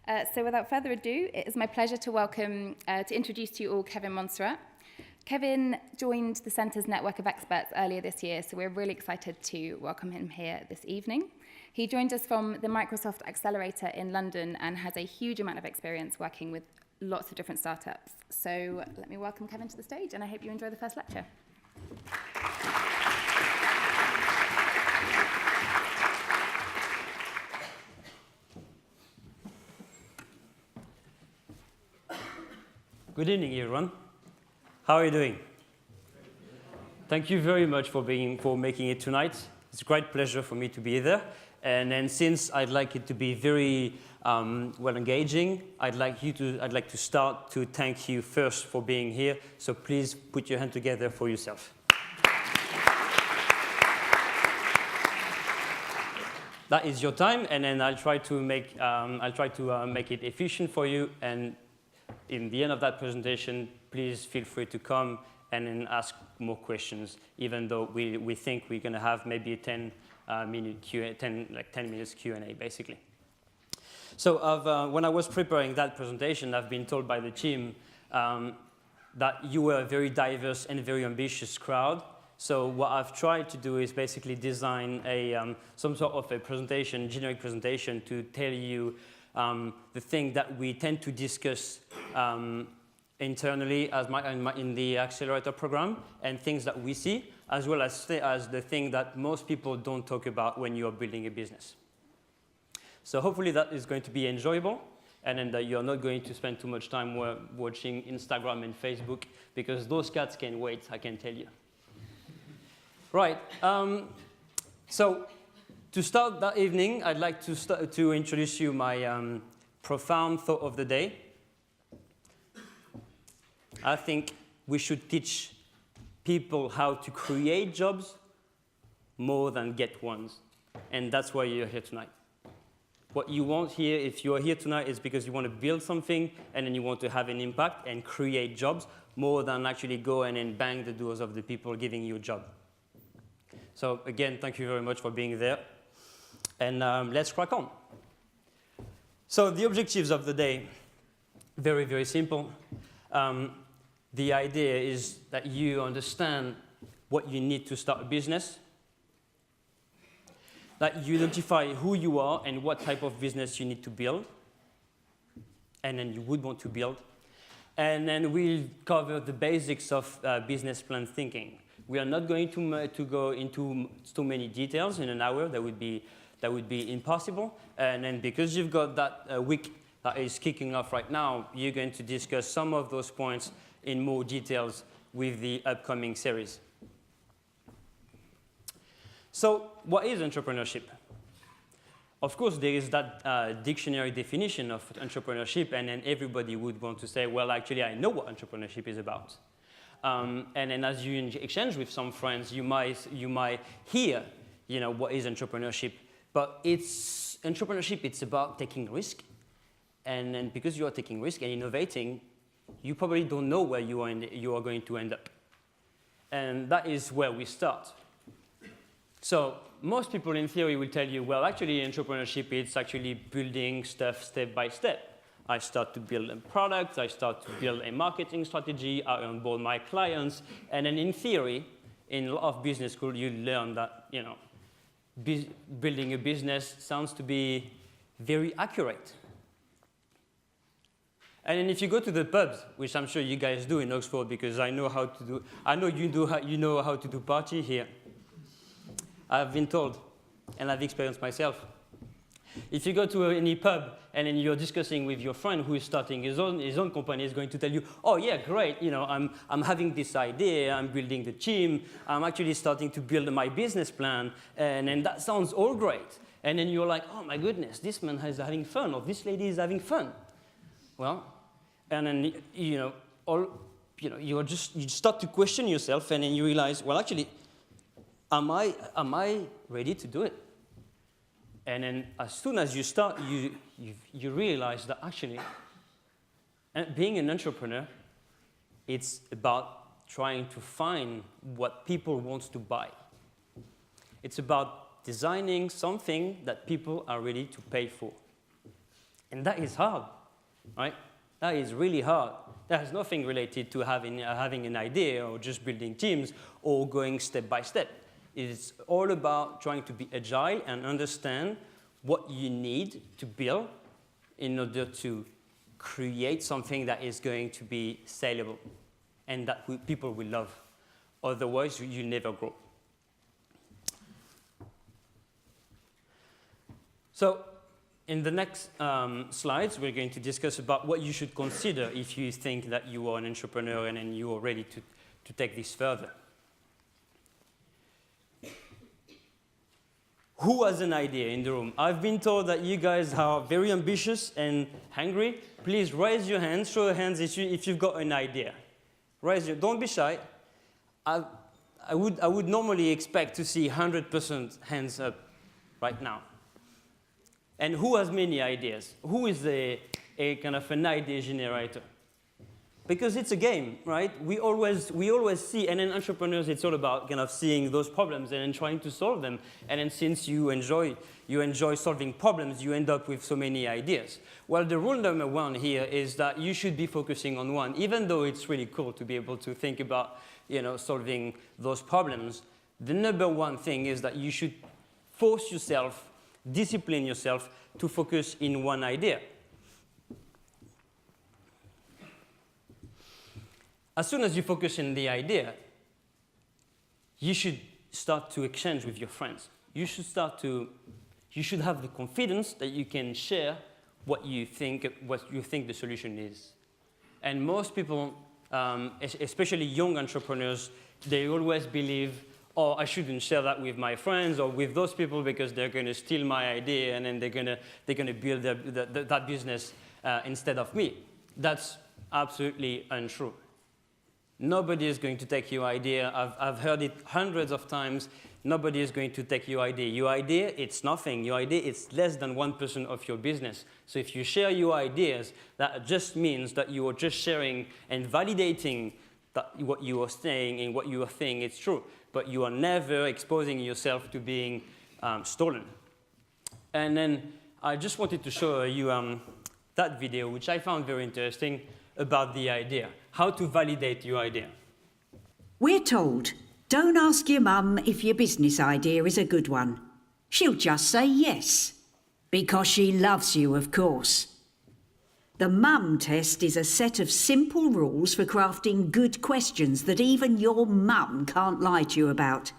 So without further ado, it is my pleasure to introduce to you all Kevin Monserrat. Kevin joined the Centre's network of experts earlier this year, so we're really excited to welcome him here this evening. He joined us from the Microsoft Accelerator in London and has a huge amount of experience working with lots of different startups. So let me welcome Kevin to the stage, and I hope you enjoy the first lecture. Good evening, everyone. How are you doing? Thank you very much for making it tonight. It's a great pleasure for me to be there. And then since I'd like it to be very well engaging, I'd like to start to thank you first for being here. So please put your hand together for yourself. That is your time, and then I'll try to make it efficient for you. And in the end of that presentation, please feel free to come and then ask more questions, even though we think we're going to have maybe a 10 minutes Q&A, basically. So when I was preparing that presentation, I've been told by the team that you were a very diverse and very ambitious crowd. So what I've tried to do is basically design some sort of a presentation, generic presentation, to tell you the thing that we tend to discuss internally in the Accelerator program, and things that we see, as well as the thing that most people don't talk about when you're building a business. So hopefully that is going to be enjoyable, and then that you're not going to spend too much time watching Instagram and Facebook, because those cats can wait, I can tell you. Right. So to start that evening, I'd like to introduce you my profound thought of the day. I think we should teach people how to create jobs more than get ones. And that's why you're here tonight. What you want here, if you're here tonight, is because you want to build something, and then you want to have an impact and create jobs more than actually go in and bang the doors of the people giving you a job. So again, thank you very much for being there. And let's crack on. So the objectives of the day, very, very simple. The idea is that you understand what you need to start a business, that you identify who you are and what type of business you need to build, and then you would want to build. And then we'll cover the basics of business plan thinking. We are not going to go into too many details in an hour. That would be impossible. And then because you've got that week that is kicking off right now, you're going to discuss some of those points in more details with the upcoming series. So what is entrepreneurship? Of course, there is that dictionary definition of entrepreneurship, and then everybody would want to say, well, actually, I know what entrepreneurship is about. And then as you exchange with some friends, you might hear, what is entrepreneurship. But entrepreneurship, it's about taking risk. And then because you are taking risk and innovating, you probably don't know where you are going to end up. And that is where we start. So most people in theory will tell you, well, actually, entrepreneurship is actually building stuff step by step. I start to build a product, I start to build a marketing strategy, I onboard my clients, and then in theory, in a lot of business school, you learn that, building a business sounds to be very accurate. And then if you go to the pubs, which I'm sure you guys do in Oxford, because I know how to do, I know you know how to do party here. I've been told, and I've experienced myself. If you go to any pub and then you're discussing with your friend who is starting his own company, is going to tell you, oh yeah, great, I'm having this idea, I'm building the team, I'm actually starting to build my business plan, and that sounds all great. And then you're like, oh my goodness, this man is having fun, or this lady is having fun. Well, and then you start to question yourself, and then you realize, well, actually, am I ready to do it? And then as soon as you start, you realize that actually, being an entrepreneur, it's about trying to find what people want to buy. It's about designing something that people are ready to pay for. And that is hard, right? That is really hard. That has nothing related to having an idea or just building teams or going step by step. It's all about trying to be agile and understand what you need to build in order to create something that is going to be saleable and that people will love. Otherwise, you never grow. So in the next slides, we're going to discuss about what you should consider if you think that you are an entrepreneur and you are ready to take this further. Who has an idea in the room? I've been told that you guys are very ambitious and hungry. Please raise your hands, show your hands if you've got an idea. Don't be shy. I would normally expect to see 100% hands up right now. And who has many ideas? Who is a kind of an idea generator? Because it's a game, right? We always see, and in entrepreneurs, it's all about kind of seeing those problems and then trying to solve them. And then since you enjoy solving problems, you end up with so many ideas. Well, the rule number one here is that you should be focusing on one, even though it's really cool to be able to think about, solving those problems. The number one thing is that you should force yourself, discipline yourself to focus in one idea. As soon as you focus on the idea, you should start to exchange with your friends. You should have the confidence that you can share what you think the solution is. And most people, especially young entrepreneurs, they always believe, oh, I shouldn't share that with my friends or with those people because they're going to steal my idea and then they're going to build that business instead of me. That's absolutely untrue. Nobody is going to take your idea. I've heard it hundreds of times. Nobody is going to take your idea. Your idea, it's nothing. Your idea, it's less than 1% of your business. So if you share your ideas, that just means that you are just sharing and validating that what you are saying and what you are saying is true. But you are never exposing yourself to being stolen. And then I just wanted to show you that video, which I found very interesting, about the idea, how to validate your idea. We're told, don't ask your mum if your business idea is a good one. She'll just say yes, because she loves you, of course. The mum test is a set of simple rules for crafting good questions that even your mum can't lie to you about.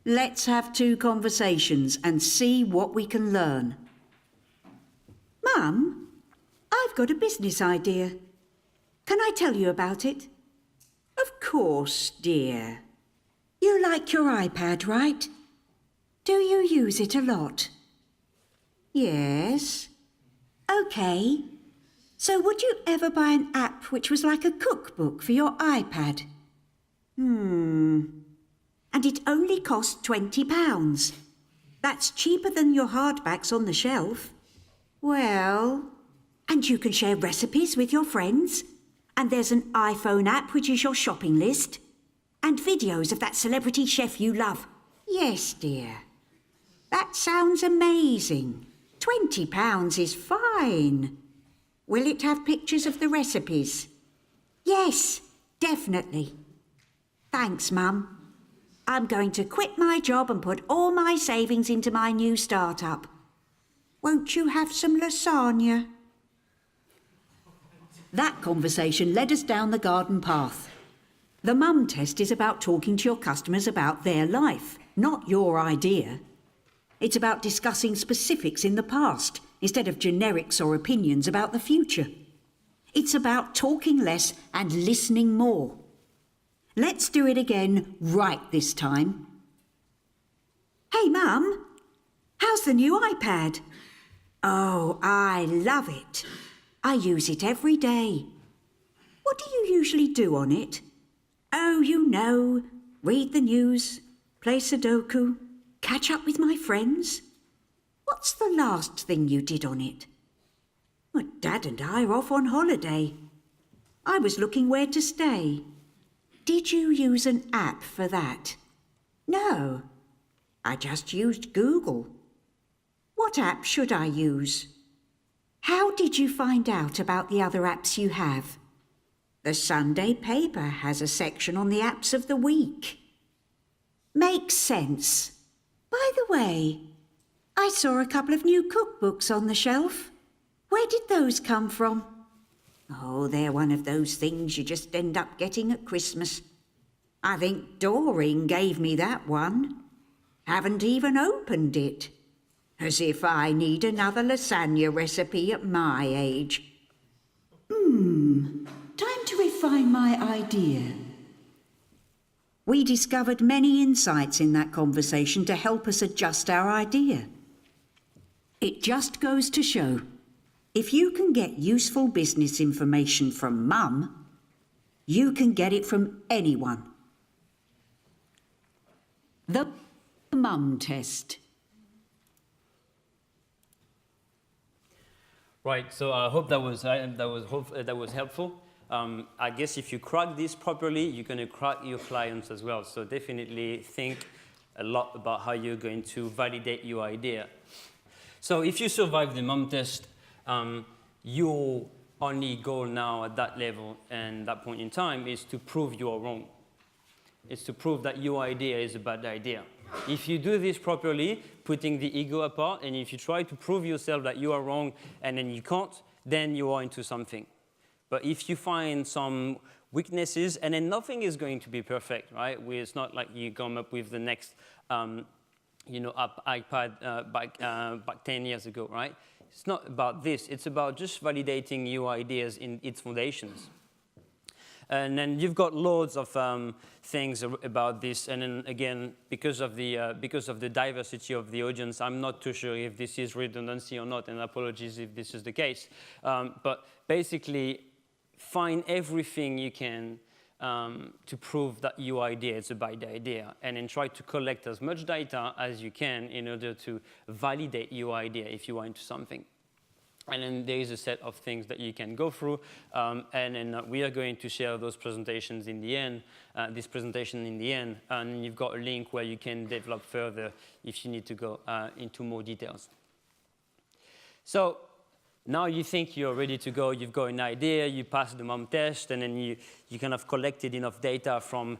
Let's have 2 conversations and see what we can learn. Mum, I've got a business idea. Can I tell you about it? Of course, dear. You like your iPad, right? Do you use it a lot? Yes. OK. So would you ever buy an app which was like a cookbook for your iPad? And it only cost £20. That's cheaper than your hardbacks on the shelf. Well, and you can share recipes with your friends. And there's an iPhone app which is your shopping list. And videos of that celebrity chef you love. Yes, dear. That sounds amazing. £20 is fine. Will it have pictures of the recipes? Yes, definitely. Thanks, Mum. I'm going to quit my job and put all my savings into my new startup. Won't you have some lasagna? That conversation led us down the garden path. The mum test is about talking to your customers about their life, not your idea. It's about discussing specifics in the past instead of generics or opinions about the future. It's about talking less and listening more. Let's do it again right this time. Hey, Mum, how's the new iPad? Oh, I love it. I use it every day. What do you usually do on it? Oh, you know, read the news, play Sudoku, catch up with my friends. What's the last thing you did on it? Well, Dad and I are off on holiday. I was looking where to stay. Did you use an app for that? No, I just used Google. What app should I use? How did you find out about the other apps you have? The Sunday paper has a section on the apps of the week. Makes sense. By the way, I saw a couple of new cookbooks on the shelf. Where did those come from? Oh, they're one of those things you just end up getting at Christmas. I think Doreen gave me that one. Haven't even opened it. As if I need another lasagna recipe at my age. Time to refine my idea. We discovered many insights in that conversation to help us adjust our idea. It just goes to show, if you can get useful business information from Mum, you can get it from anyone. The Mum test. Right, so I hope that was helpful. I guess if you crack this properly, you're going to crack your clients as well. So definitely think a lot about how you're going to validate your idea. So if you survive the Mum test, your only goal now at that level and that point in time is to prove you are wrong. It's to prove that your idea is a bad idea. If you do this properly, putting the ego apart, and if you try to prove yourself that you are wrong and then you can't, then you are into something. But if you find some weaknesses, and then nothing is going to be perfect, right? It's not like you come up with the next iPad back 10 years ago, right? It's not about this. It's about just validating your ideas in its foundations. And then you've got loads of things about this. And then again, because of the diversity of the audience, I'm not too sure if this is redundancy or not, and apologies if this is the case. But basically, find everything you can to prove that your idea is a bad idea, and then try to collect as much data as you can in order to validate your idea if you are into something. And then there is a set of things that you can go through, and then we are going to share those presentations in the end, this presentation in the end, and you've got a link where you can develop further if you need to go into more details. So now you think you're ready to go, you've got an idea, you passed the Mum test, and then you kind of collected enough data from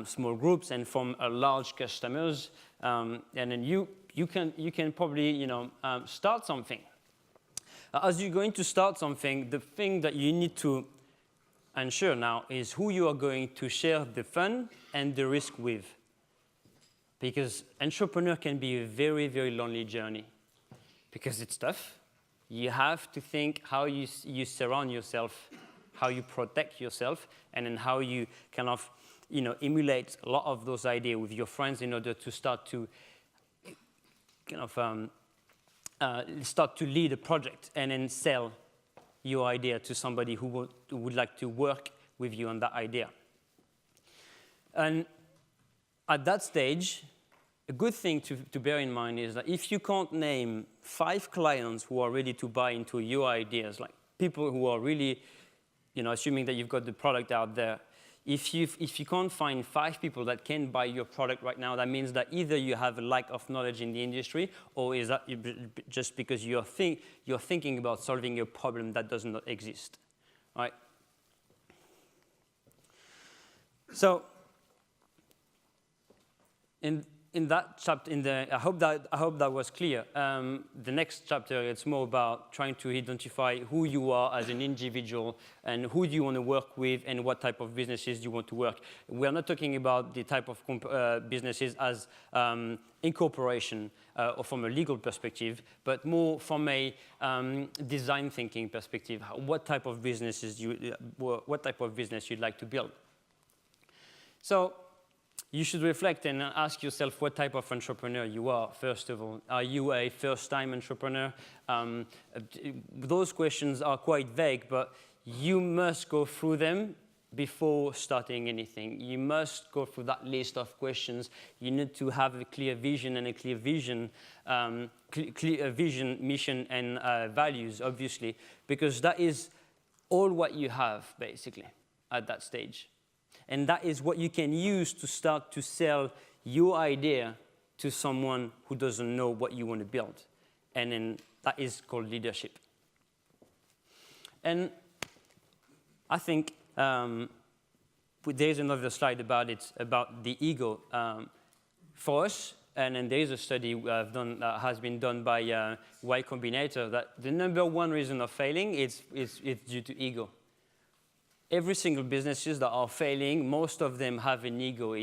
small groups and from large customers, and then you can probably start something. As you're going to start something, the thing that you need to ensure now is who you are going to share the fun and the risk with. Because entrepreneur can be a very, very lonely journey. Because it's tough. You have to think how you surround yourself, how you protect yourself, and then how you kind of emulate a lot of those ideas with your friends in order to start to kind of start to lead a project and then sell your idea to somebody who would like to work with you on that idea. And at that stage, a good thing to bear in mind is that if you can't name 5 clients who are ready to buy into your ideas, like people who are really, assuming that you've got the product out there, if you can't find 5 people that can buy your product right now, that means that either you have a lack of knowledge in the industry, or is that just because you're thinking about solving a problem that does not exist, right? So, in that chapter, I hope that was clear. The next chapter, it's more about trying to identify who you are as an individual and who do you want to work with and what type of businesses you want to work. We are not talking about the type of businesses as incorporation or from a legal perspective, but more from a design thinking perspective. What type of business you'd like to build. So, you should reflect and ask yourself what type of entrepreneur you are, first of all. Are you a first-time entrepreneur? Those questions are quite vague, but you must go through them before starting anything. You must go through that list of questions. You need to have a clear vision and a clear vision, mission, and values, obviously, because that is all what you have, basically, at that stage. And that is what you can use to start to sell your idea to someone who doesn't know what you want to build. And then that is called leadership. And I think there's another slide about it, about the ego. For us, and then there is a study that has been done by Y Combinator, that the number one reason of failing is due to ego. Every single businesses that are failing, most of them have an ego,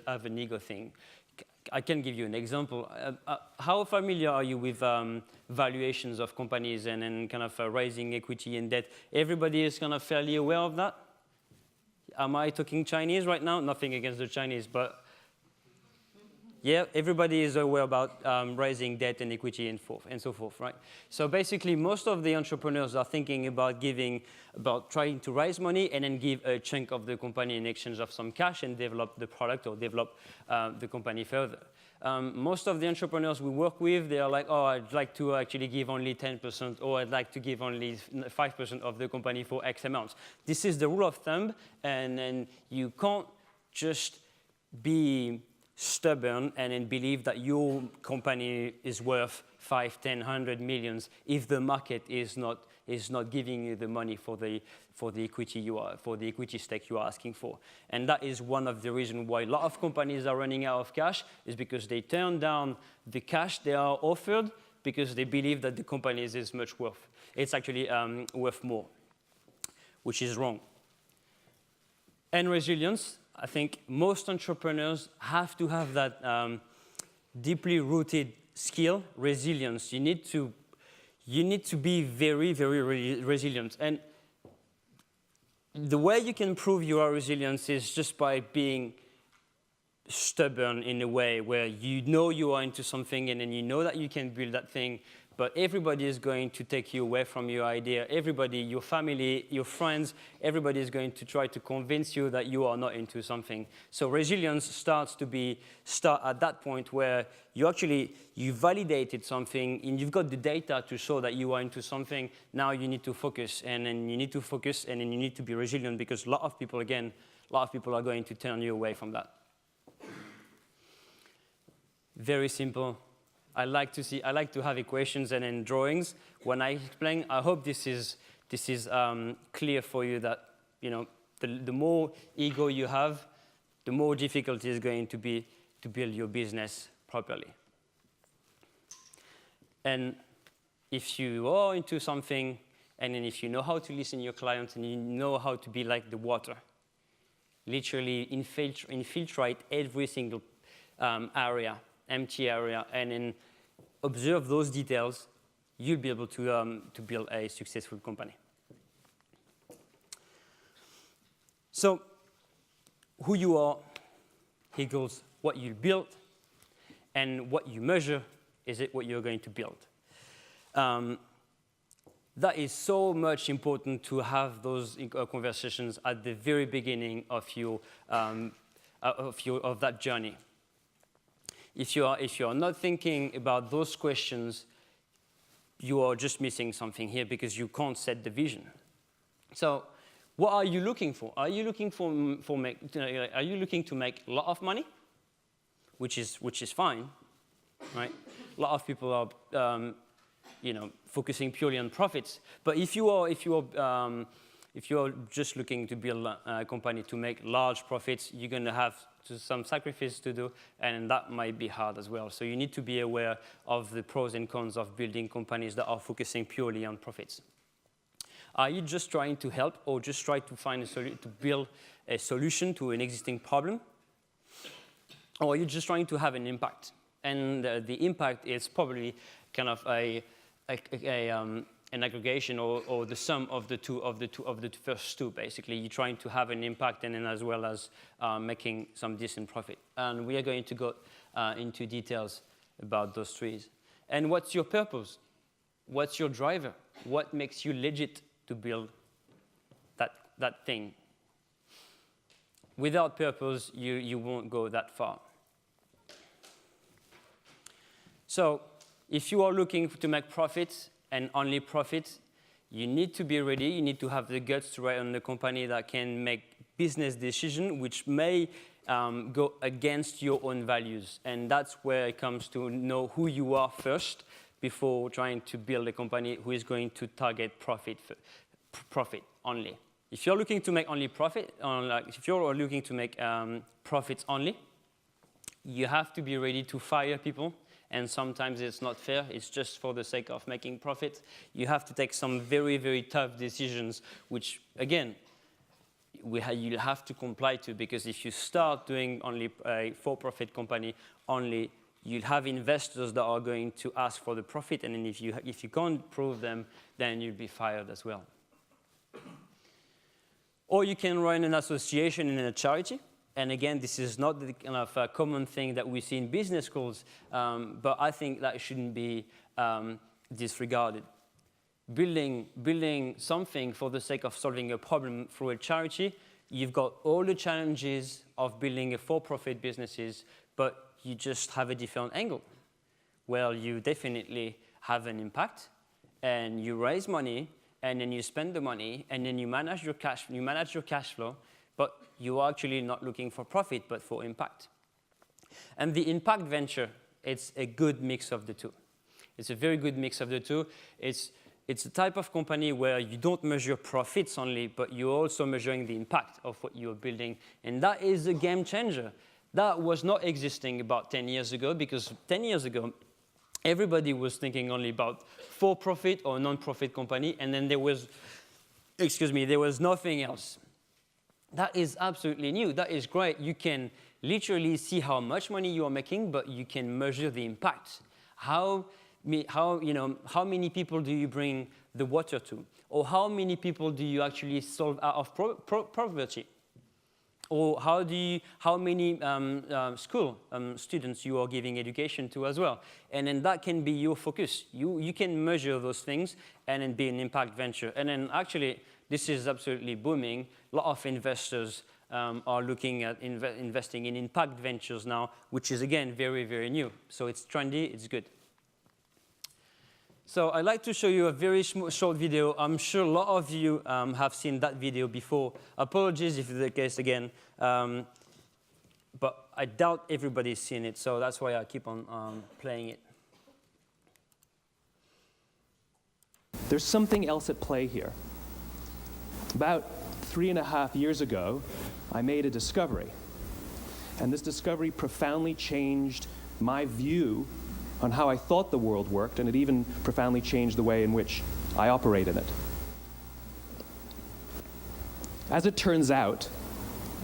have an ego thing. I can give you an example. How familiar are you with valuations of companies and kind of raising equity and debt? Everybody is kind of fairly aware of that? Am I talking Chinese right now? Nothing against the Chinese, but yeah, everybody is aware about raising debt and equity and so forth, right? So basically, most of the entrepreneurs are thinking about trying to raise money and then give a chunk of the company in exchange of some cash and develop the product or develop the company further. Most of the entrepreneurs we work with, they are like, oh, I'd like to actually give only 10%, or I'd like to give only 5% of the company for X amounts. This is the rule of thumb, and you can't just be stubborn and then believe that your company is worth 5, 10, 100 millions if the market is not giving you the money for the equity stake you are asking for. And that is one of the reasons why a lot of companies are running out of cash, is because they turn down the cash they are offered because they believe that the company is much worth. It's actually worth more, which is wrong. And resilience. I think most entrepreneurs have to have that deeply rooted skill, resilience. You need to be very, very resilient. And the way you can prove you are resilient is just by being stubborn in a way where you know you are into something and then you know that you can build that thing, but everybody is going to take you away from your idea. Everybody, your family, your friends, everybody is going to try to convince you that you are not into something. So resilience starts at that point where you validated something and you've got the data to show that you are into something. Now you need to focus, and then you need to be resilient, because a lot of people are going to turn you away from that. Very simple. I like to have equations and then drawings when I explain. I hope this is clear for you, that the more ego you have, the more difficult it is going to be to build your business properly. And if you are into something, and then if you know how to listen to your clients and you know how to be like the water, literally infiltrate every single empty area, and then observe those details, you'll be able to build a successful company. So, who you are equals what you build, and what you measure is what you're going to build. That is so much important to have those conversations at the very beginning of that journey. If you are not thinking about those questions, you are just missing something here, because you can't set the vision. So, what are you looking for? Are you looking are you looking to make a lot of money, which is fine, right? A lot of people are focusing purely on profits. But if you are just looking to build a company to make large profits, you're going to have some sacrifice to do, and that might be hard as well. So you need to be aware of the pros and cons of building companies that are focusing purely on profits. Are you just trying to help, or just try to find to build a solution to an existing problem? Or are you just trying to have an impact? And the impact is probably kind of an aggregation or the sum of the first two. Basically, you're trying to have an impact, and then as well as making some decent profit. And we are going to go into details about those trees. And what's your purpose? What's your driver? What makes you legit to build that thing? Without purpose, you won't go that far. So, if you are looking to make profits, and only profits, you need to be ready. You need to have the guts to run a company that can make business decisions which may go against your own values. And that's where it comes to know who you are first before trying to build a company who is going to target profit profit only. If you're looking to make only profit, if you're looking to make profits only, you have to be ready to fire people. And sometimes it's not fair. It's just for the sake of making profit. You have to take some very, very tough decisions, which, again, you'll have to comply to, because if you start doing only a for-profit company only, you'll have investors that are going to ask for the profit, and then if you can't prove them, then you'll be fired as well. Or you can run an association and a charity. And again, this is not the kind of common thing that we see in business schools, but I think that shouldn't be disregarded. Building something for the sake of solving a problem through a charity, you've got all the challenges of building a for-profit businesses, but you just have a different angle. Well, you definitely have an impact, and you raise money, and then you spend the money, and then you manage your cash flow, but you're actually not looking for profit, but for impact. And the impact venture, it's a good mix of the two. It's a very good mix of the two. It's a type of company where you don't measure profits only, but you're also measuring the impact of what you're building. And that is a game changer. That was not existing about 10 years ago, because 10 years ago, everybody was thinking only about for-profit or non-profit company, and then there was nothing else. That is absolutely new. That is great. You can literally see how much money you are making, but you can measure the impact. How many people do you bring the water to? Or how many people do you actually solve out of poverty? Or how many school students you are giving education to as well? And then that can be your focus. You can measure those things and then be an impact venture. And then actually, this is absolutely booming. A lot of investors are looking at investing in impact ventures now, which is, again, very, very new. So it's trendy, it's good. So I'd like to show you a very short video. I'm sure a lot of you have seen that video before. Apologies if it's the case again. But I doubt everybody's seen it, so that's why I keep on playing it. There's something else at play here. About 3.5 years ago, I made a discovery. And this discovery profoundly changed my view on how I thought the world worked, and it even profoundly changed the way in which I operate in it. As it turns out,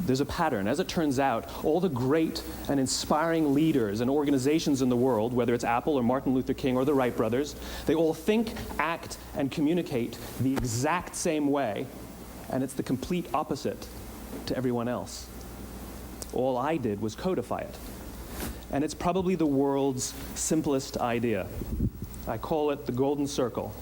there's a pattern. As it turns out, all the great and inspiring leaders and organizations in the world, whether it's Apple or Martin Luther King or the Wright brothers, they all think, act, and communicate the exact same way, and it's the complete opposite to everyone else. All I did was codify it. And it's probably the world's simplest idea. I call it the golden circle.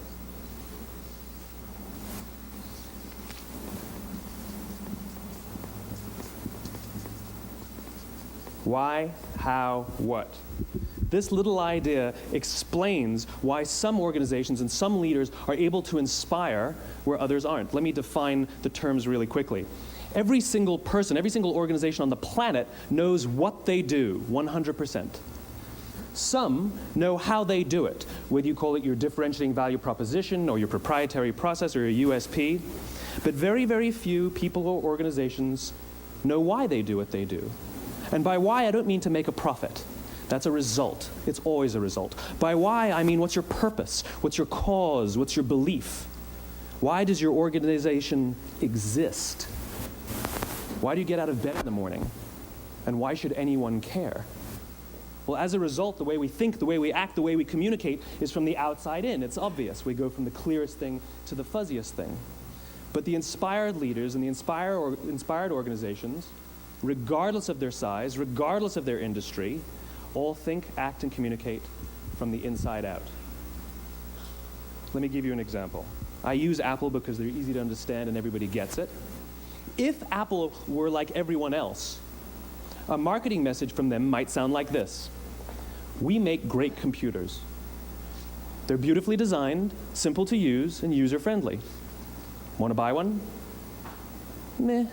Why, how, what? This little idea explains why some organizations and some leaders are able to inspire where others aren't. Let me define the terms really quickly. Every single person, every single organization on the planet knows what they do 100%. Some know how they do it, whether you call it your differentiating value proposition or your proprietary process or your USP. But very, very few people or organizations know why they do what they do. And by why, I don't mean to make a profit. That's a result. It's always a result. By why, I mean what's your purpose? What's your cause? What's your belief? Why does your organization exist? Why do you get out of bed in the morning? And why should anyone care? Well, as a result, the way we think, the way we act, the way we communicate is from the outside in. It's obvious. We go from the clearest thing to the fuzziest thing. But the inspired leaders and the inspired organizations, regardless of their size, regardless of their industry, all think, act, and communicate from the inside out. Let me give you an example. I use Apple because they're easy to understand and everybody gets it. If Apple were like everyone else, a marketing message from them might sound like this. We make great computers. They're beautifully designed, simple to use, and user-friendly. Want to buy one? Meh.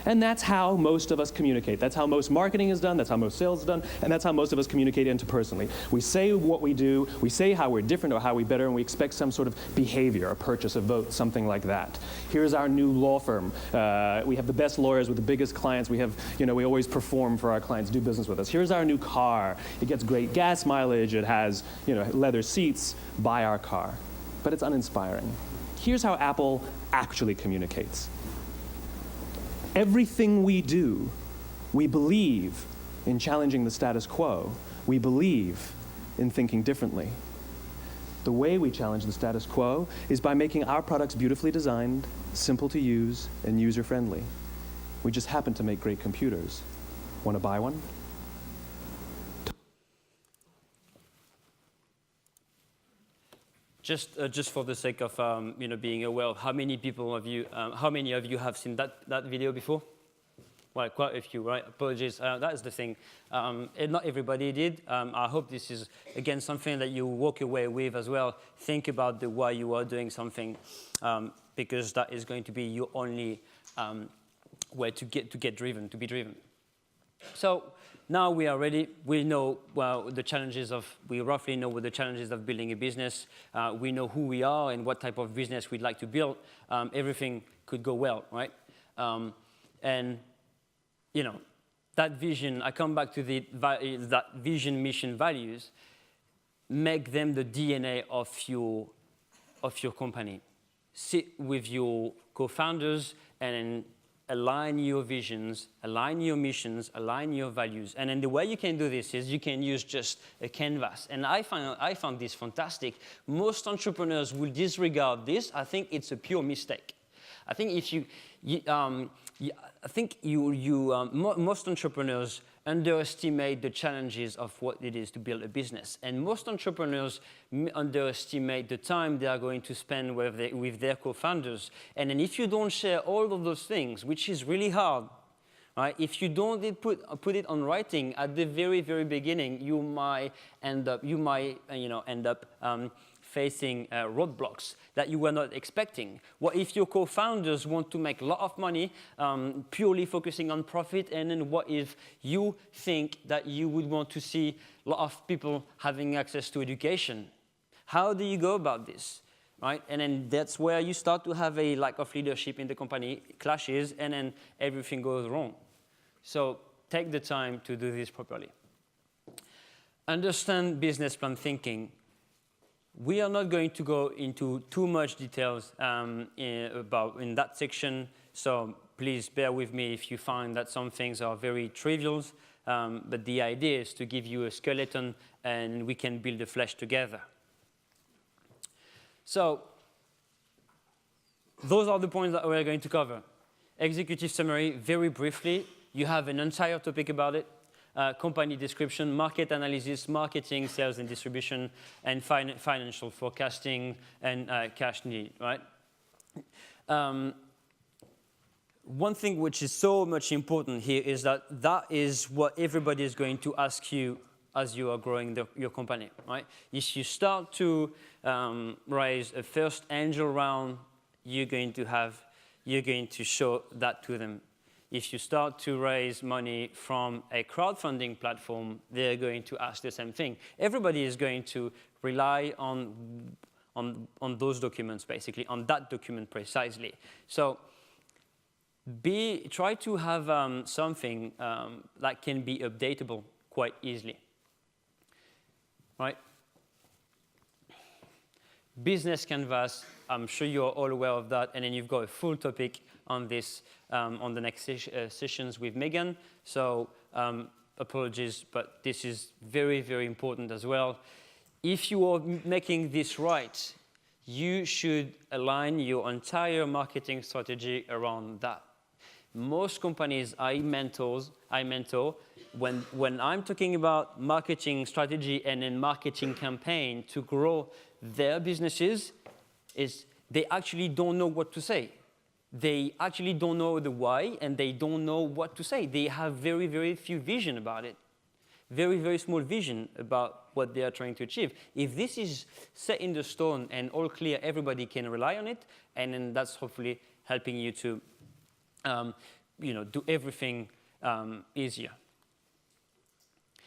And that's how most of us communicate. That's how most marketing is done, that's how most sales is done, and that's how most of us communicate interpersonally. We say what we do, we say how we're different or how we're better, and we expect some sort of behavior, a purchase, a vote, something like that. Here's our new law firm. We have the best lawyers with the biggest clients. We have, we always perform for our clients, do business with us. Here's our new car. It gets great gas mileage. It has, leather seats. Buy our car. But it's uninspiring. Here's how Apple actually communicates. Everything we do, we believe in challenging the status quo. We believe in thinking differently. The way we challenge the status quo is by making our products beautifully designed, simple to use, and user-friendly. We just happen to make great computers. Want to buy one? Just for the sake of being aware, how many of you have seen that video before? Well, quite a few, right? Apologies. That is the thing. And not everybody did. I hope this is, again, something that you walk away with as well. Think about the why you are doing something, because that is going to be your only way to be driven. So now we are ready. We know we roughly know what the challenges of building a business. We know who we are and what type of business we'd like to build. Everything could go well, right? And that vision, I come back to that vision, mission, values, make them the DNA of your company. Sit with your co-founders and align your visions, align your missions, align your values. And then the way you can do this is you can use just a canvas. And I found this fantastic. Most entrepreneurs will disregard this. I think it's a pure mistake. I think most entrepreneurs underestimate the challenges of what it is to build a business. And most entrepreneurs underestimate the time they are going to spend with their co-founders. And then if you don't share all of those things, which is really hard, right? If you don't put it on writing at the very, very beginning, you might end up facing roadblocks that you were not expecting. What if your co-founders want to make a lot of money, purely focusing on profit, and then what if you think that you would want to see a lot of people having access to education? How do you go about this, right? And then that's where you start to have a lack of leadership in the company, clashes, and then everything goes wrong. So take the time to do this properly. Understand business plan thinking. We are not going to go into too much details in that section, so please bear with me if you find that some things are very trivial, but the idea is to give you a skeleton and we can build the flesh together. So those are the points that we're going to cover. Executive summary, very briefly. You have an entire topic about it. Company description, market analysis, marketing, sales and distribution, and financial forecasting and cash need, right? One thing which is so much important here is that is what everybody is going to ask you as you are growing your company, right? If you start to raise a first angel round, you're going to show that to them. If you start to raise money from a crowdfunding platform, they're going to ask the same thing. Everybody is going to rely on those documents, basically, on that document precisely. So try to have something that can be updatable quite easily, right? Business canvas, I'm sure you're all aware of that, and then you've got a full topic on this on the next sessions with Megan. So apologies, but this is very, very important as well. If you are making this right, you should align your entire marketing strategy around that. Most companies I mentor, when I'm talking about marketing strategy and then marketing campaign to grow their businesses, they actually don't know what to say. They actually don't know the why, and they don't know what to say. They have very, very few vision about it. Very, very small vision about what they are trying to achieve. If this is set in the stone and all clear, everybody can rely on it, and then that's hopefully helping you to do everything easier.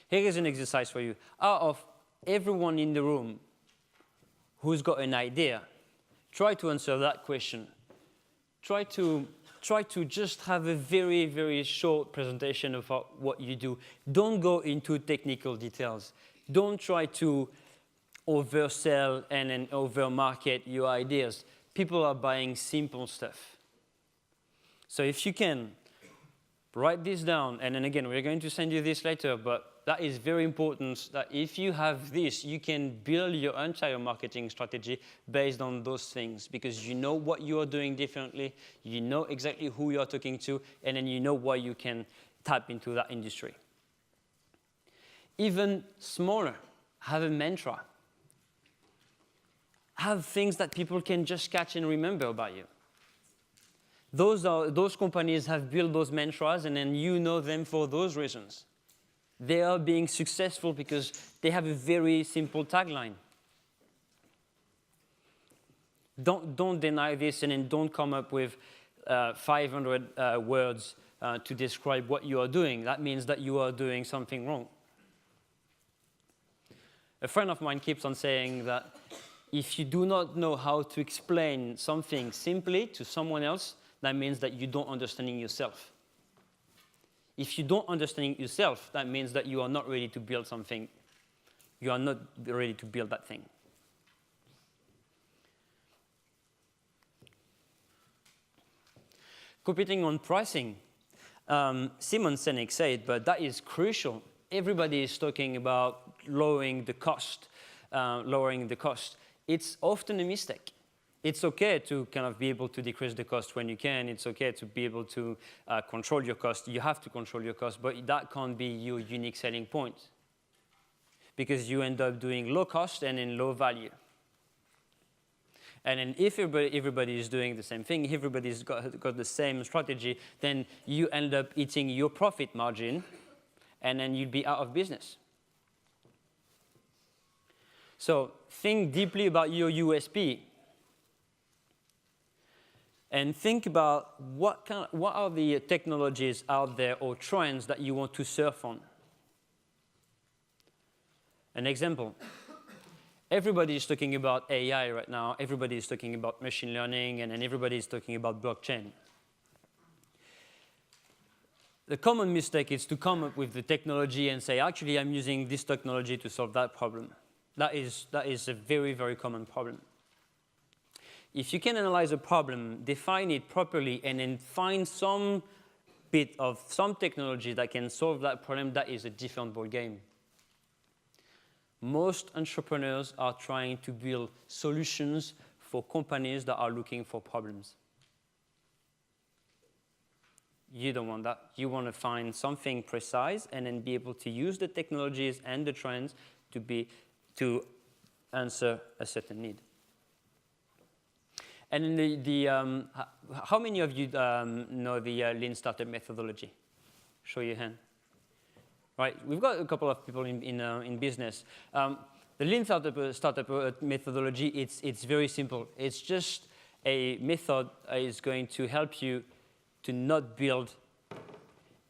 Here is an exercise for you. Out of everyone in the room who's got an idea, try to answer that question. Try to just have a very, very short presentation of what you do. Don't go into technical details. Don't try to oversell and then overmarket your ideas. People are buying simple stuff. So if you can, write this down. And then again, we're going to send you this later, but that is very important, that if you have this, you can build your entire marketing strategy based on those things, because you know what you are doing differently, you know exactly who you are talking to, and then you know why you can tap into that industry. Even smaller, have a mantra. Have things that people can just catch and remember about you. Those companies have built those mantras, and then you know them for those reasons. They are being successful because they have a very simple tagline. Don't deny this, and then don't come up with 500 words to describe what you are doing. That means that you are doing something wrong. A friend of mine keeps on saying that if you do not know how to explain something simply to someone else, that means that you don't understand yourself. If you don't understand yourself, that means that you are not ready to build something. You are not ready to build that thing. Competing on pricing, Simon Sinek said, but that is crucial. Everybody is talking about lowering the cost. It's often a mistake. It's okay to kind of be able to decrease the cost when you can. It's okay to be able to control your cost. You have to control your cost, but that can't be your unique selling point, because you end up doing low cost and in low value. And then if everybody is doing the same thing, everybody's got the same strategy, then you end up eating your profit margin, and then you'd be out of business. So think deeply about your USP. And think about what are the technologies out there or trends that you want to surf on. An example. Everybody is talking about AI right now. Everybody is talking about machine learning, and then everybody is talking about blockchain. The common mistake is to come up with the technology and say, actually, I'm using this technology to solve that problem. That is a very, very common problem. If you can analyze a problem, define it properly, and then find some bit of some technology that can solve that problem, that is a different ball game. Most entrepreneurs are trying to build solutions for companies that are looking for problems. You don't want that. You want to find something precise and then be able to use the technologies and the trends to answer a certain need. And how many of you know the Lean Startup methodology? Show your hand. Right, we've got a couple of people in business. The Lean Startup methodology, it's very simple. It's just a method that is going to help you to not build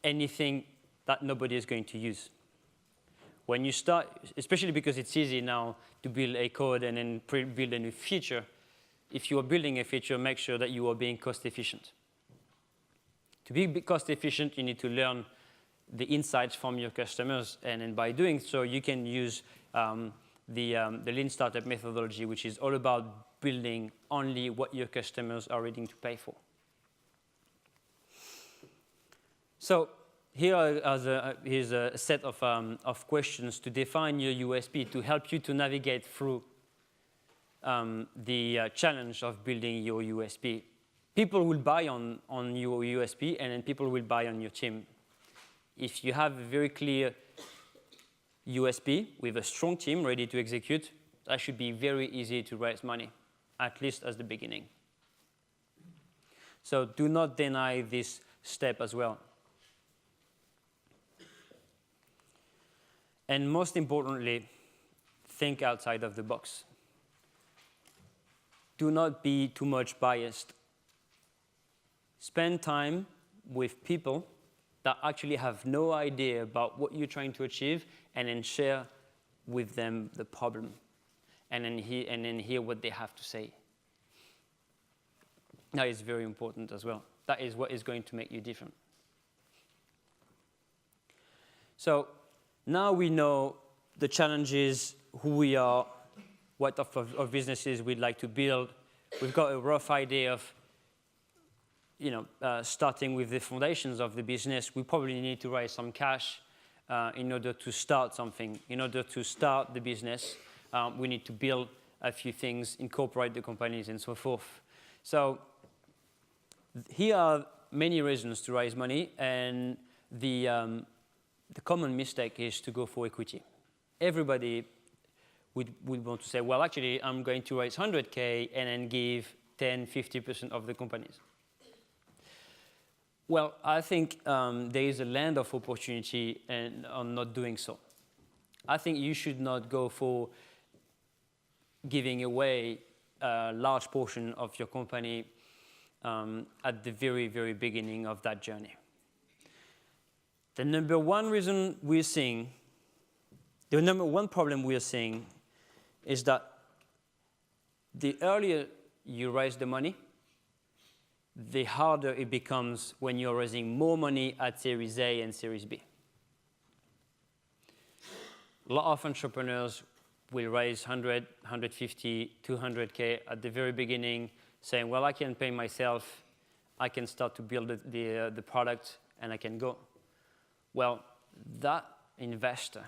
anything that nobody is going to use. When you start, especially because it's easy now to build a code and then build a new feature, if you are building a feature, make sure that you are being cost efficient. To be cost efficient, you need to learn the insights from your customers, and then by doing so, you can use the Lean Startup methodology, which is all about building only what your customers are ready to pay for. So here's a set of questions to define your USP, to help you to navigate through the challenge of building your USP. People will buy on your USP, and then people will buy on your team. If you have a very clear USP with a strong team ready to execute, that should be very easy to raise money, at least as the beginning. So do not deny this step as well. And most importantly, think outside of the box. Do not be too much biased. Spend time with people that actually have no idea about what you're trying to achieve, and then share with them the problem, and then hear what they have to say. That is very important as well. That is what is going to make you different. So now we know the challenges, who we are, what type of businesses we'd like to build. We've got a rough idea of, starting with the foundations of the business. We probably need to raise some cash in order to start something. In order to start the business, we need to build a few things, incorporate the companies, and so forth. So here are many reasons to raise money, and the common mistake is to go for equity. Everybody would want to say, well, actually, I'm going to raise 100K and then give 10, 50% of the companies. Well, I think there is a land of opportunity on not doing so. I think you should not go for giving away a large portion of your company at the very, very beginning of that journey. The number one problem we're seeing is that the earlier you raise the money, the harder it becomes when you're raising more money at Series A and Series B. A lot of entrepreneurs will raise 100, 150, 200K at the very beginning, saying, well, I can pay myself, I can start to build the product, and I can go. Well, that investor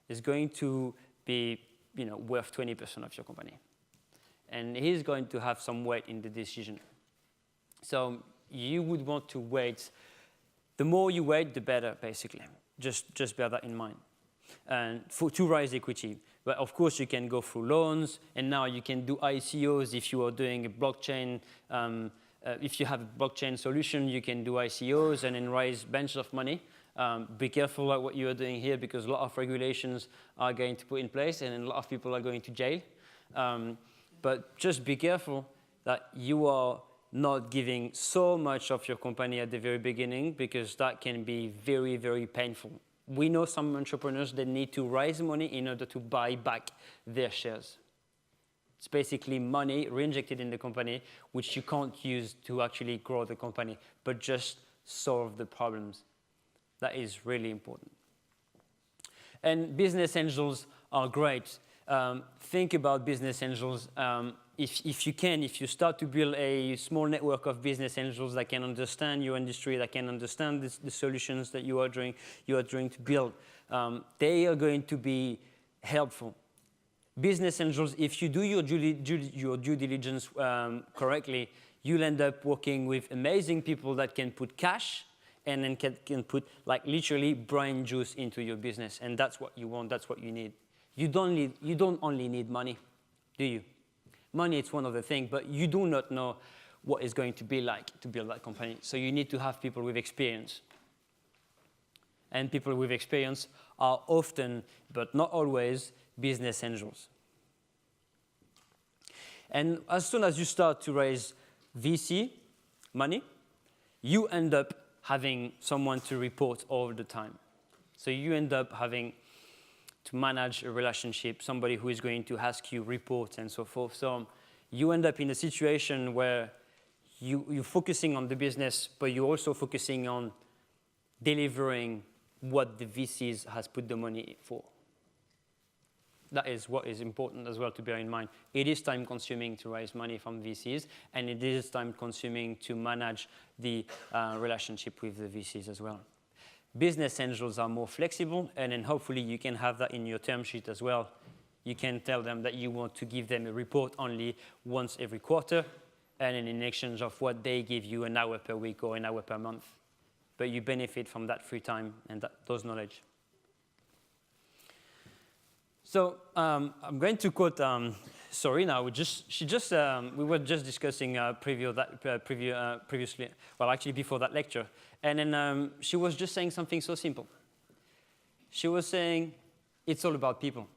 is going to be worth 20% of your company. And he's going to have some weight in the decision. So you would want to wait. The more you wait, the better, basically. Just bear that in mind. And to raise equity. But of course, you can go through loans, and now you can do ICOs if you are doing a blockchain. If you have a blockchain solution, you can do ICOs and then raise bunches of money. Be careful about what you are doing here, because a lot of regulations are going to put in place, and a lot of people are going to jail. But just be careful that you are not giving so much of your company at the very beginning, because that can be very, very painful. We know some entrepreneurs that need to raise money in order to buy back their shares. It's basically money reinjected in the company, which you can't use to actually grow the company, but just solve the problems. That is really important. And business angels are great. Think about business angels. If you start to build a small network of business angels that can understand your industry, that can understand the solutions that you are trying to build, they are going to be helpful. Business angels, if you do your due diligence correctly, you'll end up working with amazing people that can put cash and then can put literally brain juice into your business. And that's what you want, that's what you need. You don't only need money, do you? Money is one of the things, but you do not know what it's going to be like to build that company. So you need to have people with experience. And people with experience are often, but not always, business angels. And as soon as you start to raise VC money, you end up having someone to report all the time. So you end up having to manage a relationship, somebody who is going to ask you reports and so forth. So you end up in a situation where you're focusing on the business, but you're also focusing on delivering what the VCs has put the money for. That is what is important as well to bear in mind. It is time-consuming to raise money from VCs, and it is time-consuming to manage the relationship with the VCs as well. Business angels are more flexible, and then hopefully you can have that in your term sheet as well. You can tell them that you want to give them a report only once every quarter, and in exchange of what they give you an hour per week or an hour per month. But you benefit from that free time and those knowledge. So I'm going to quote Sorry. Now we were just discussing previously. Well, actually before that lecture, and then she was just saying something so simple. She was saying it's all about people,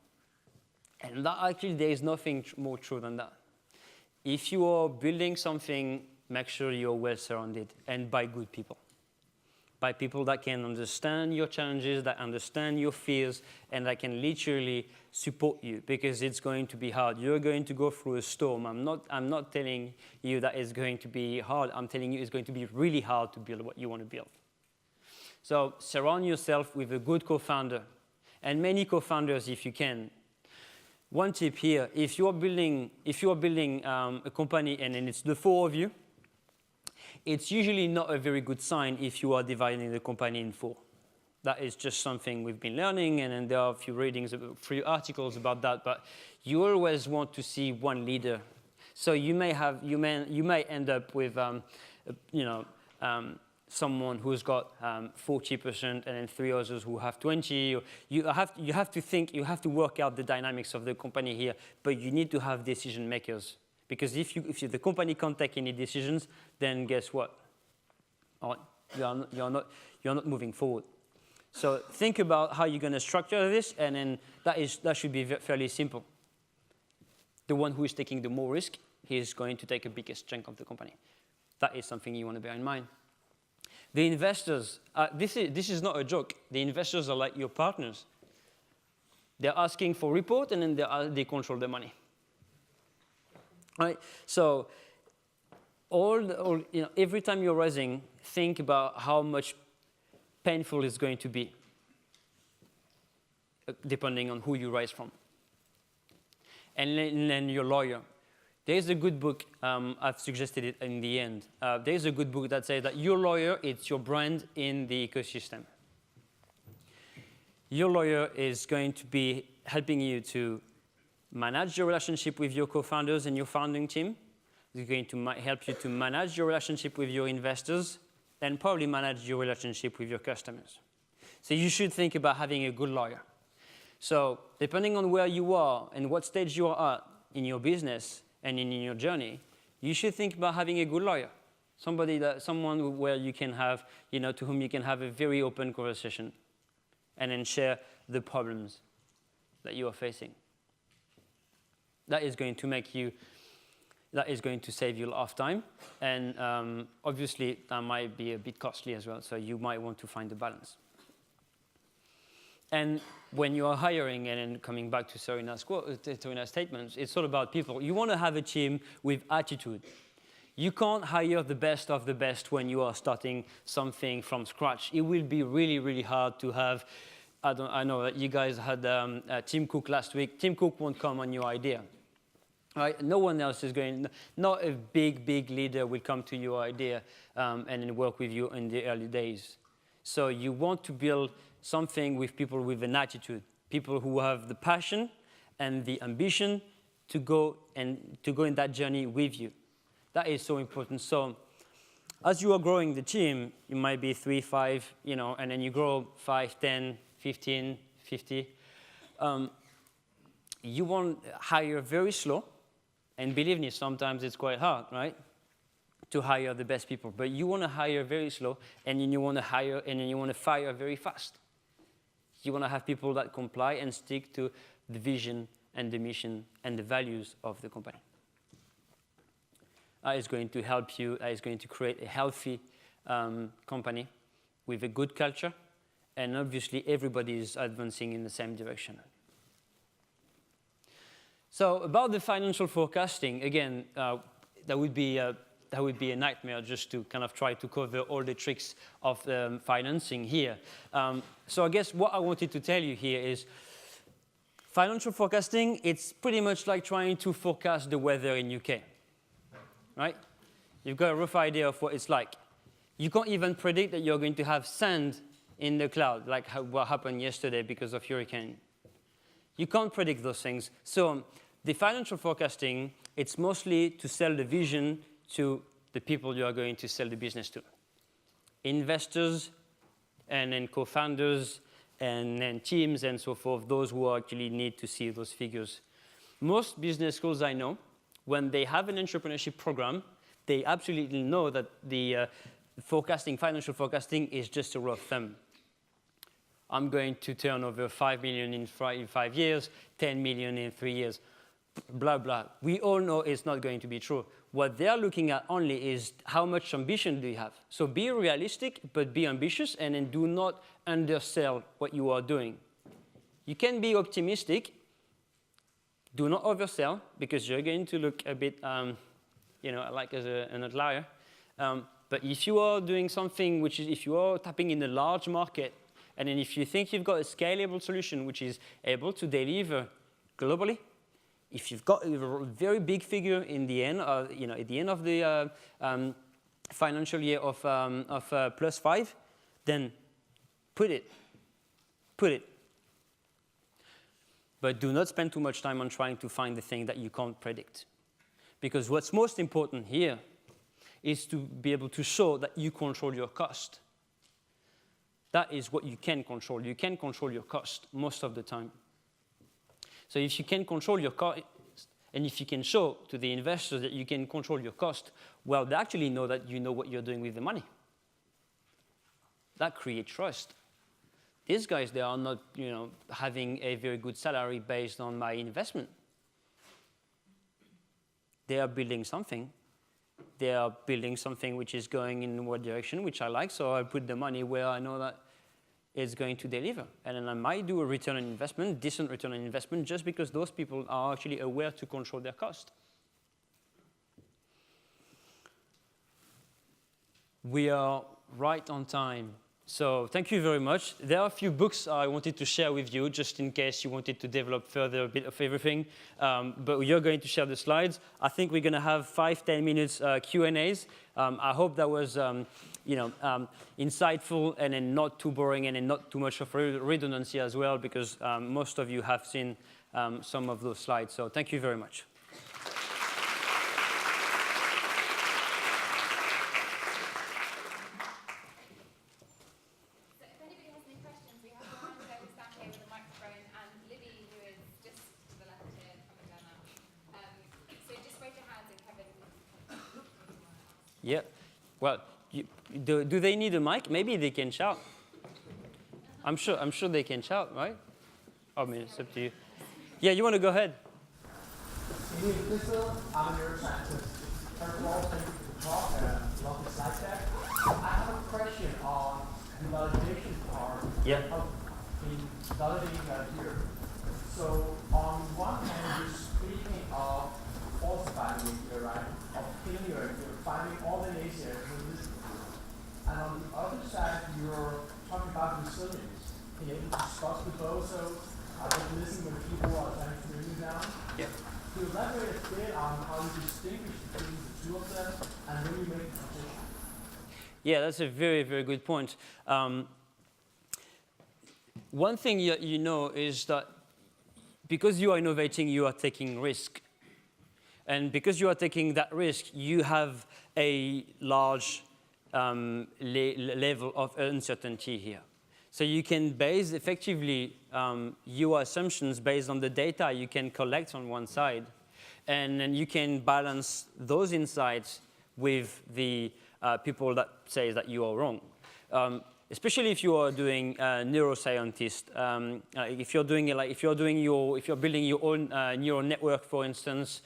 and that actually there is nothing more true than that. If you are building something, make sure you're well surrounded and by good people. by people that can understand your challenges, that understand your fears, and that can literally support you, because it's going to be hard. You're going to go through a storm. I'm not telling you that it's going to be hard. I'm telling you it's going to be really hard to build what you want to build. So surround yourself with a good co-founder, and many co-founders if you can. One tip here: if you are building a company and it's the four of you, it's usually not a very good sign if you are dividing the company in four. That is just something we've been learning, and then there are a few articles about that. But you always want to see one leader. So you may end up with someone who's got 40% and then three others who have 20. You have to work out the dynamics of the company here, but you need to have decision makers. Because if the company can't take any decisions, then guess what? You're not moving forward. So think about how you're going to structure this, and then that should be fairly simple. The one who is taking the more risk, he is going to take a biggest chunk of the company. That is something you want to bear in mind. The investors, this is not a joke. The investors are like your partners. They're asking for report, and then they control the money. Right? So every time you're raising, think about how much painful it's going to be, depending on who you raise from. And then your lawyer. There's a good book, I've suggested it in the end. There's a good book that says that your lawyer, it's your brand in the ecosystem. Your lawyer is going to be helping you to manage your relationship with your co-founders and your founding team. It's going to help you to manage your relationship with your investors, and probably manage your relationship with your customers. So you should think about having a good lawyer. So depending on where you are and what stage you are at in your business and in your journey, you should think about having a good lawyer. Someone where you can have, to whom you can have a very open conversation and then share the problems that you are facing. That is going to save you a lot of time, and obviously that might be a bit costly as well, so you might want to find a balance. And when you are hiring, and then coming back to Serina's statements, it's all about people. You want to have a team with attitude. You can't hire the best of the best when you are starting something from scratch. It will be really, really hard to have. I know that you guys had Tim Cook last week. Tim Cook won't come on your idea. Right? No one else is going, not a big leader will come to your idea and then work with you in the early days. So you want to build something with people with an attitude, people who have the passion and the ambition to go in that journey with you. That is so important. So as you are growing the team, you might be 3, 5, and then you grow 5, 10, 15, 50. You want to hire very slow. And believe me, sometimes it's quite hard, right, to hire the best people. But you want to hire very slow, and then you want to fire very fast. You want to have people that comply and stick to the vision and the mission and the values of the company. That is going to help you. That is going to create a healthy company with a good culture, and obviously everybody is advancing in the same direction. So about the financial forecasting, again, that would be a nightmare just to kind of try to cover all the tricks of financing here. So I guess what I wanted to tell you here is financial forecasting, it's pretty much like trying to forecast the weather in UK, right? You've got a rough idea of what it's like. You can't even predict that you're going to have sand in the cloud, like what happened yesterday because of hurricane. You can't predict those things. So the financial forecasting, it's mostly to sell the vision to the people you are going to sell the business to. Investors, and then co-founders, and then teams, and so forth, those who actually need to see those figures. Most business schools I know, when they have an entrepreneurship program, they absolutely know that the financial forecasting is just a rough thumb. I'm going to turn over 5 million in 5 years, 10 million in 3 years. blah, blah. We all know it's not going to be true. What they're looking at only is how much ambition do you have. So be realistic, but be ambitious, and then do not undersell what you are doing. You can be optimistic. Do not oversell, because you're going to look a bit, like as an outlier. But if you are doing something which is, if you are tapping in a large market, and then if you think you've got a scalable solution which is able to deliver globally, if you've got a very big figure in the end, at the end of the financial year of +5, then put it. But do not spend too much time on trying to find the thing that you can't predict. Because what's most important here is to be able to show that you control your cost. That is what you can control. You can control your cost most of the time. So if you can control your cost, and if you can show to the investors that you can control your cost, well, they actually know that you know what you're doing with the money. That creates trust. These guys, they are not, having a very good salary based on my investment. They are building something. They are building something which is going in one direction, which I like, so I put the money where I know that it's going to deliver. And then I might do a return on investment, decent return on investment, just because those people are actually aware to control their cost. We are right on time. So thank you very much. There are a few books I wanted to share with you, just in case you wanted to develop further a bit of everything. But you're going to share the slides. I think we're going to have 5-10 minutes Q&As. I hope that was insightful and then not too boring and then not too much of redundancy as well, because most of you have seen some of those slides. So thank you very much. Yeah. Well, do they need a mic? Maybe they can shout. I'm sure they can shout, right? I mean, it's up to you. Yeah, you want to go ahead? I'm a neuroscientist. First of all, thank you for the talk and love the slide deck. I have a question on the validation part. Yeah. In validating that here. So on one hand, you're speaking of falsifying it, right? Of failure, you're finding all the naysayers. And on the other side, you're talking about resilience, being able to spot the bozo, listening when people are trying to bring you down. Yeah. To elaborate a bit on how you distinguish between the two of them and when you make the transition. Yeah, that's a very, very good point. One thing you know is that because you are innovating, you are taking risk. And because you are taking that risk, you have a large level of uncertainty here. So you can base effectively your assumptions based on the data you can collect on one side, and then you can balance those insights with the people that say that you are wrong. Especially if you are doing neuroscientist, if you're building your own neural network, for instance,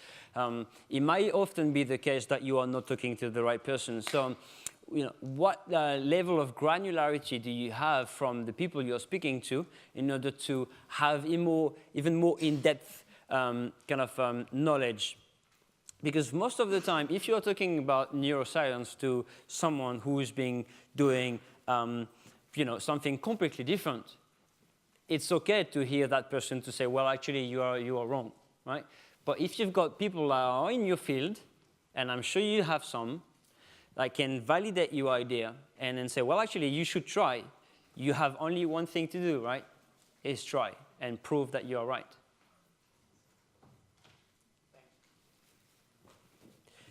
it might often be the case that you are not talking to the right person. So, what level of granularity do you have from the people you're speaking to in order to have even more in-depth knowledge? Because most of the time, if you're talking about neuroscience to someone who is doing something completely different, it's okay to hear that person to say, well, actually, you are wrong, right? But if you've got people that are in your field, and I'm sure you have some, that can validate your idea and then say, well, actually, you should try. You have only one thing to do, right? Is try and prove that you are right.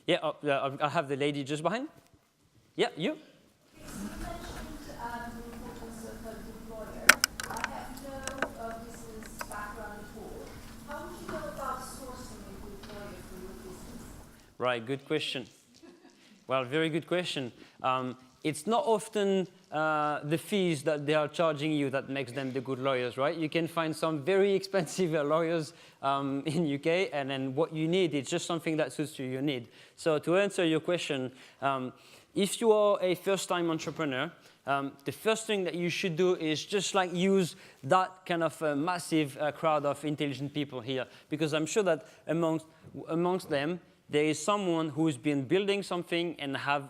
Yeah, I'll have the lady just behind. Yeah, you? You mentioned the importance of a deployer. I have no business background at all. How would you go about sourcing a deployer for your business? Right, good question. Well, very good question. it's not often the fees that they are charging you that makes them the good lawyers, right? You can find some very expensive lawyers in UK, and then what you need is just something that suits your need. So to answer your question, if you are a first-time entrepreneur, the first thing that you should do is just like use that kind of massive crowd of intelligent people here, because I'm sure that amongst them, there is someone who's been building something and have,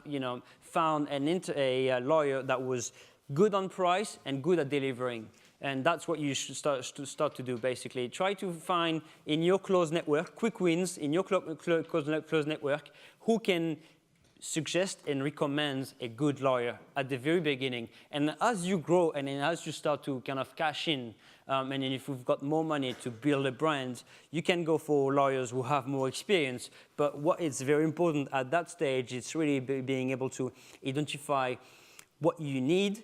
found a lawyer that was good on price and good at delivering. And that's what you should start to do, basically. Try to find in your close network, quick wins in your close network, who can suggest and recommend a good lawyer at the very beginning. And as you grow and then as you start to kind of cash in, and then if you've got more money to build a brand, you can go for lawyers who have more experience. But what is very important at that stage is really being able to identify what you need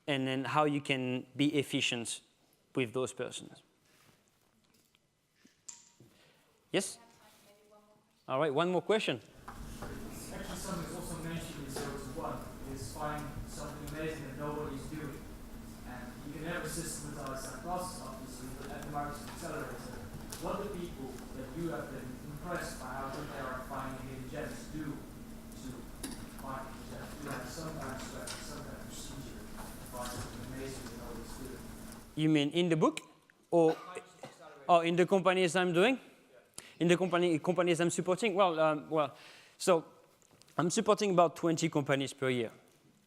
and then how you can be efficient with those persons. Yes? All right, one more question. Actually, something that's also mentioned in 0-1 is find something amazing that nobody's doing. And you can never systematize that process, obviously, but at the Marketing Accelerator, what do people that you have been impressed by how good they are at finding hidden gems do to find hidden gems? Do you have some kind of strategy, some kind of procedure to find something amazing that nobody's doing? You mean in the book? Or in the companies I'm doing? In the companies I'm supporting? So I'm supporting about 20 companies per year.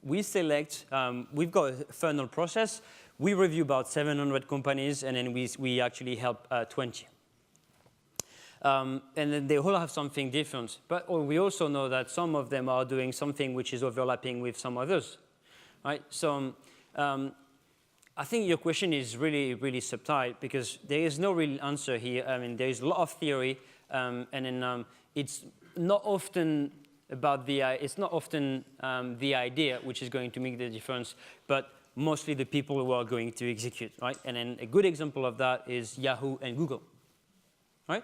We select, we've got a funnel process. We review about 700 companies, and then we actually help 20. And then they all have something different. But we also know that some of them are doing something which is overlapping with some others, right? So I think your question is really, really subtle, because there is no real answer here. I mean, there is a lot of theory, and then it's not often about the idea which is going to make the difference, but mostly the people who are going to execute, right? And then a good example of that is Yahoo and Google, right?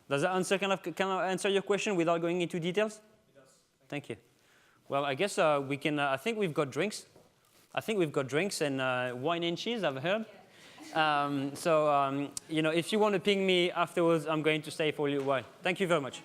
Does that answer can I answer your question without going into details? It does. Thank you. Well, I guess we can. I think we've got drinks. And wine and cheese, I've heard. So if you want to ping me afterwards, I'm going to stay for a little while. Thank you very much.